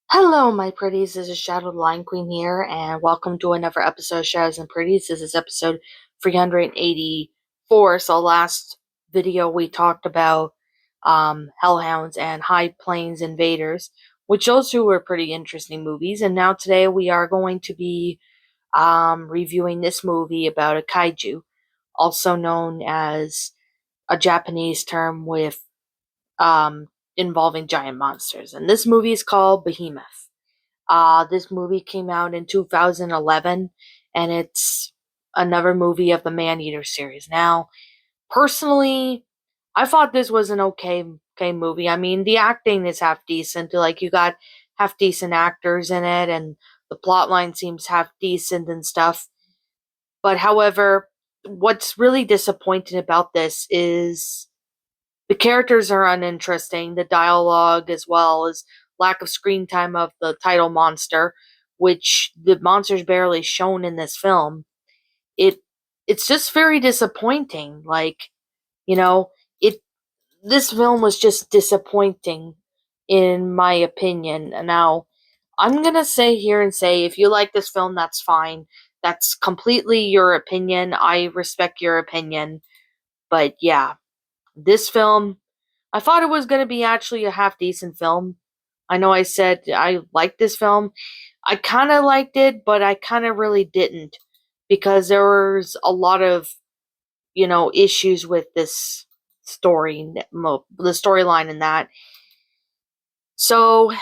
Hello, my pretties. This is Shadow the Lion Queen here, and welcome to another episode of Shadows and Pretties. This is episode 384. So, last video we talked about Hellhounds and High Plains Invaders, which those two were pretty interesting movies. And now today we are going to be reviewing this movie about a kaiju, also known as a Japanese term with involving giant monsters. And this movie is called Behemoth. This movie came out in 2011, and it's another movie of the Maneater series. Now, personally, I thought this was an okay movie. I mean, the acting is half decent. Like, you got half decent actors in it, and the plot line seems half decent and stuff. But however, what's really disappointing about this is the characters are uninteresting, the dialogue as well as lack of screen time of the title monster, which the monster's barely shown in this film. It it's just very disappointing. Like, you know, it this film was just disappointing in my opinion. Now, I'm gonna say here and say if you like this film, that's fine. That's completely your opinion. I respect your opinion. But yeah, this film, I thought it was going to be actually a half decent film. I know I said I liked this film. I kind of liked it, but I kind of really didn't because there was a lot of, issues with this the storyline in that. So,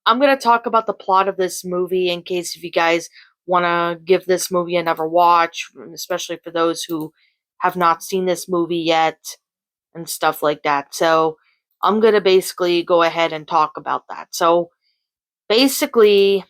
I'm going to talk about the plot of this movie in case if you guys want to give this movie another watch, especially for those who have not seen this movie yet and stuff like that. So I'm going to basically go ahead and talk about that. So basically,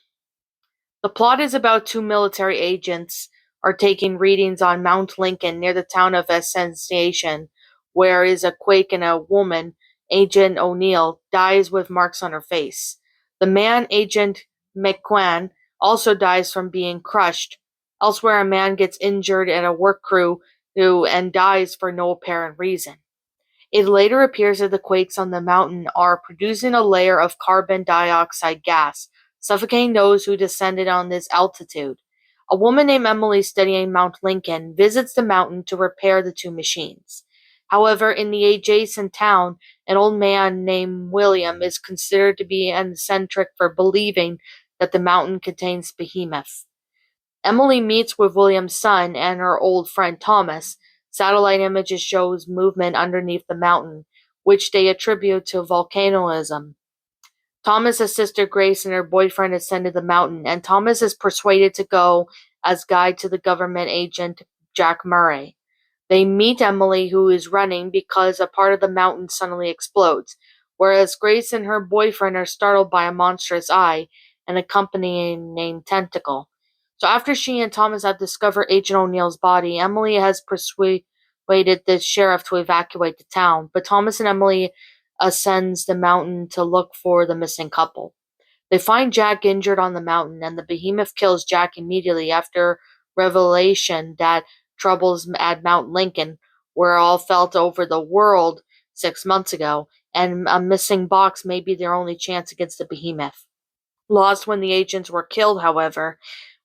the plot is about two military agents are taking readings on Mount Lincoln near the town of Ascension, where is a quake and a woman, Agent O'Neill, dies with marks on her face. The man, Agent McQuan, also dies from being crushed. Elsewhere, a man gets injured and a work crew and dies for no apparent reason. It later appears that the quakes on the mountain are producing a layer of carbon dioxide gas, suffocating those who descended on this altitude. A woman named Emily studying Mount Lincoln visits the mountain to repair the two machines. However, in the adjacent town, an old man named William is considered to be eccentric for believing that the mountain contains Behemoth. Emily meets with William's son and her old friend Thomas. Satellite images shows movement underneath the mountain, which they attribute to volcanism. Thomas's sister Grace and her boyfriend ascended the mountain, and Thomas is persuaded to go as guide to the government agent Jack Murray. They meet Emily, who is running because a part of the mountain suddenly explodes, whereas Grace and her boyfriend are startled by a monstrous eye and accompanying named tentacle. So after she and Thomas have discovered Agent O'Neill's body, Emily has persuaded the sheriff to evacuate the town, but Thomas and Emily ascends the mountain to look for the missing couple. They find Jack injured on the mountain, and the behemoth kills Jack immediately after revelation that troubles at Mount Lincoln were all felt over the world 6 months ago, and a missing box may be their only chance against the behemoth. Lost when the agents were killed, however,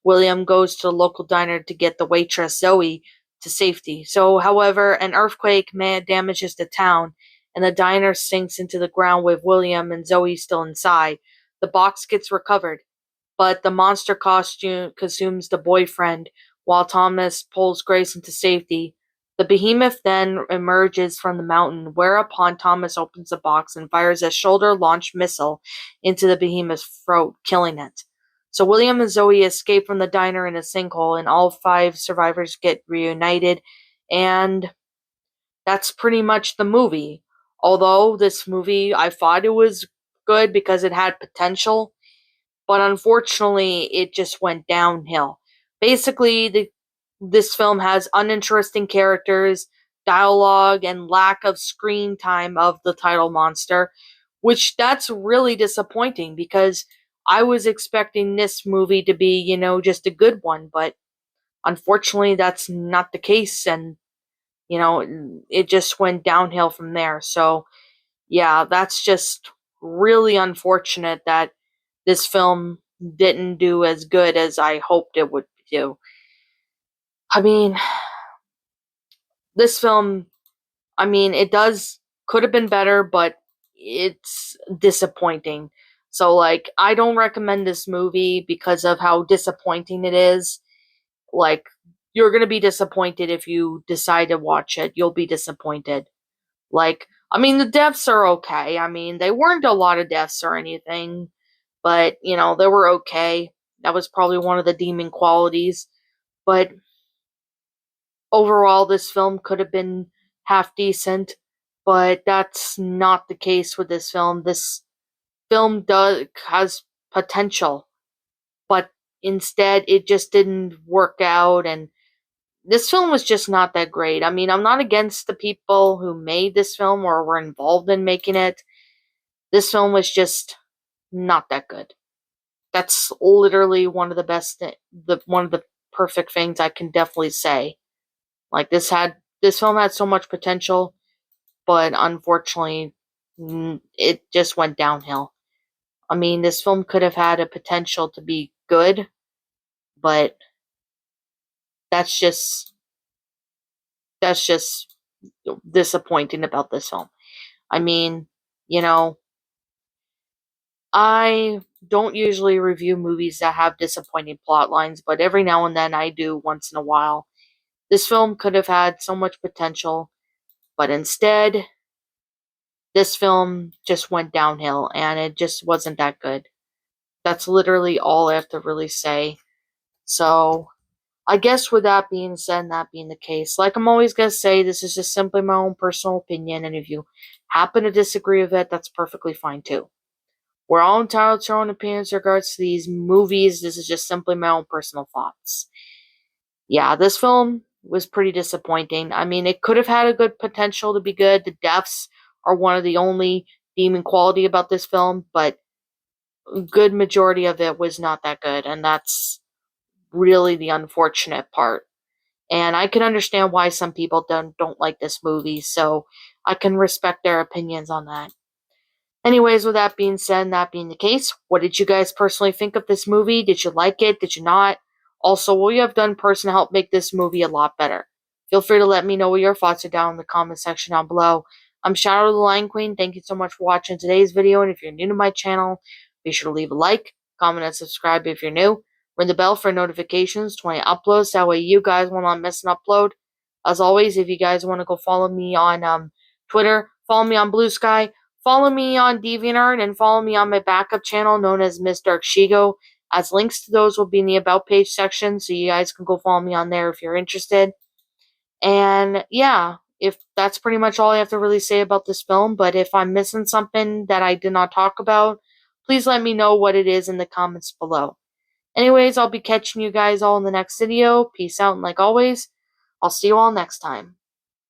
William goes to the local diner to get the waitress Zoe to safety. So, however, an earthquake damages the town, and the diner sinks into the ground with William and Zoe still inside. The box gets recovered, but the monster costume consumes the boyfriend while Thomas pulls Grace into safety. The behemoth then emerges from the mountain, whereupon Thomas opens the box and fires a shoulder launched missile into the behemoth's throat, killing it. So William and Zoe escape from the diner in a sinkhole, and all five survivors get reunited, and that's pretty much the movie. Although this movie, I thought it was good because it had potential, but unfortunately, it just went downhill. Basically, this film has uninteresting characters, dialogue, and lack of screen time of the title monster, which that's really disappointing because I was expecting this movie to be, just a good one, but unfortunately, that's not the case, and it just went downhill from there. So, yeah, that's just really unfortunate that this film didn't do as good as I hoped it would do. I mean, this film, it could have been better, but it's disappointing. So, like, I don't recommend this movie because of how disappointing it is. Like, you're gonna be disappointed if you decide to watch it. You'll be disappointed. Like, the deaths are okay. They weren't a lot of deaths or anything, but, they were okay. That was probably one of the demon qualities. But overall, this film could have been half decent, but that's not the case with this film. This film has potential, but instead it just didn't work out, and this film was just not that great. I'm not against the people who made this film or were involved in making it. This film was just not that good. That's literally one of the one of the perfect things I can definitely say. Like, this film had so much potential, but unfortunately, it just went downhill. This film could have had a potential to be good, but that's just that's just disappointing about this film. I mean, you know, I don't usually review movies that have disappointing plot lines, but every now and then I do once in a while. This film could have had so much potential, but instead, this film just went downhill and it just wasn't that good. That's literally all I have to really say. So, I guess with that being said, and that being the case, like I'm always going to say, this is just simply my own personal opinion, and if you happen to disagree with it, that's perfectly fine too. We're all entitled to our own opinions in regards to these movies. This is just simply my own personal thoughts. Yeah, this film was pretty disappointing. It could have had a good potential to be good. The deaths are one of the only demon quality about this film, but a good majority of it was not that good, and that's really the unfortunate part. And I can understand why some people don't like this movie, so I can respect their opinions on that. Anyways, with that being said, and that being the case, what did you guys personally think of this movie? Did you like it? Did you not? Also, what you have done personally to help make this movie a lot better? Feel free to let me know what your thoughts are down in the comment section down below. I'm Shadow the Lion Queen. Thank you so much for watching today's video, and if you're new to my channel, be sure to leave a like, comment, and subscribe if you're new. Ring the bell for notifications when I upload, so that way you guys will not miss an upload. As always, if you guys want to go follow me on Twitter, follow me on Blue Sky, follow me on DeviantArt, and follow me on my backup channel known as Miss Dark Shigo, as links to those will be in the About page section, so you guys can go follow me on there if you're interested. And yeah, if that's pretty much all I have to really say about this film, but if I'm missing something that I did not talk about, please let me know what it is in the comments below. Anyways, I'll be catching you guys all in the next video. Peace out, and like always, I'll see you all next time.